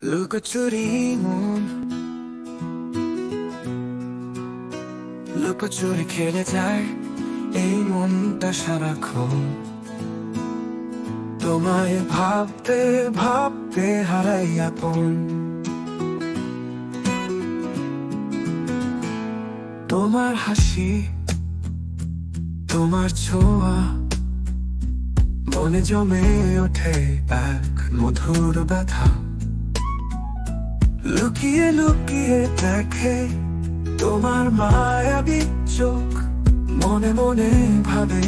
লুকোচুরি মন লুকোচুরি খেলে যায় এই মনটা সারাক্ষণ। তোমায় ভাবতে ভাবতে হারাই আপন। তোমার হাসি, তোমার ছোঁয়া মনে জমে ওঠে এক মধুর ব্যথা। লুকিয়ে লুকিয়ে দেখে তোমার মায়াবী চোখ, মনে মনে ভাবে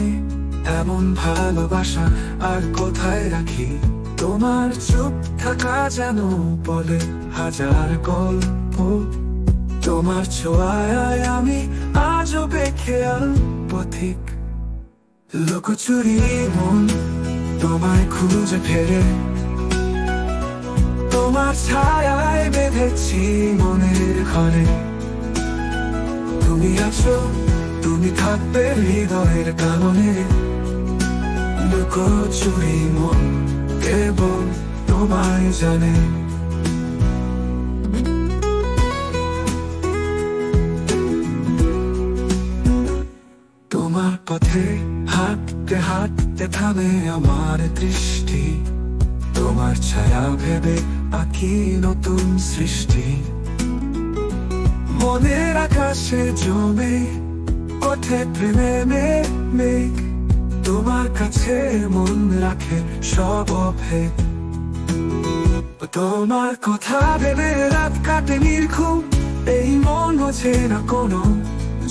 এমন ভালোবাসা আর কোথায় রাখি। তোমার চুপ থাকা যেন বলে হাজার গল্প। তোমার ছোঁয়ায় আমি আজও বেখেয়াল পথিক। লুকোচুরি মন তোমায় খুঁজে ফেরে, তোমার ছায়ায় বেঁধেছি মনের ঘরে। তুমি আছো, তুমি থাকবে হৃদয়ের কারণে। লুকোচুরি মন কেবল তোমায় জানে। তোমার পথে হাঁটতে হাঁটতে থামে আমার দৃষ্টি। তোমার ছায়া ভেবে আঁকি নতুন সৃষ্টি। মনের আকাশে জমে ওঠে প্রেমের মেঘ। তোমার কাছে মন রাখে সব অভেদ। তোমার কথা ভেবে রাত কাটে নির্ঘুম। এই মন বোঝে না কোনো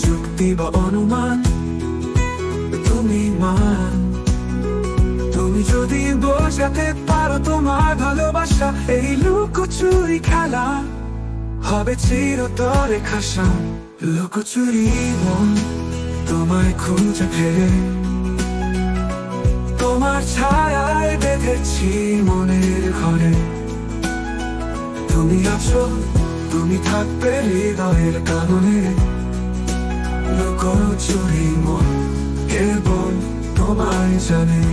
যুক্তি বা অনুমান। তুমি মান, তুমি যদি বোঝাতে পারো তোমার ভালোবাসা, এই লুকোচুরি খেলা হবে চিরতরে খাসা। লুকোচুরি মন তোমায় খুঁজে ফেরে, তোমার ছায়ায় বেঁধেছি মনের ঘরে। তুমি আছো, তুমি থাকবে হৃদয়ের কারণে। লুকোচুরি মন কেবল তোমায় জানে।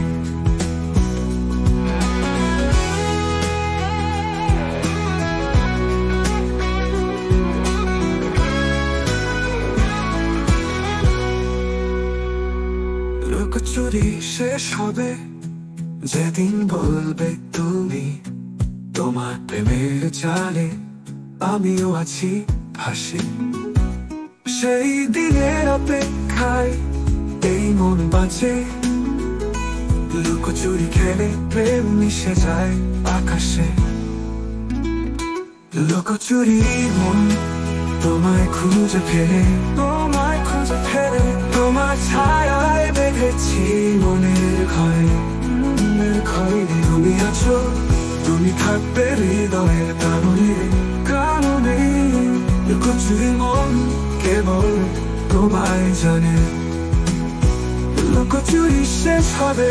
লুকোচুরি শেষ হবে যেদিন বলবে তুমি তোমার প্রেমের জালে আমিও আছি ভাসি। সেই দিনের অপেক্ষায় এই মন বাঁচে। লুকোচুরি খেলে প্রেম মিশে যায় আকাশে। লুকোচুরি মন তোমায় খুঁজে ফেরে, তোমায় খুঁজে ফেরে। তোমার ছায়ায় বেঁধেছি মনের ঘরে। তুমি আছো, তুমি থাকবে হৃদয়ের কারণে। কারণে লুকোচুরি মন কেবল তোমায় জানে। লুকোচুরি শেষ হবে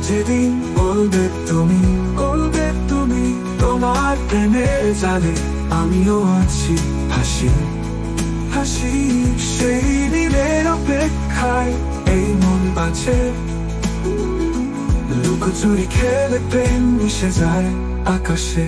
যেদিন বলবে তুমি, বলবে তুমি তোমার প্রেমের জালে আমিও আছি হাসি হাসি। সেই দিনের অপেক্ষায় এই মন বাঁচে। লুকোচুরি খেলে প্রেম মিশে যায় আকাশে।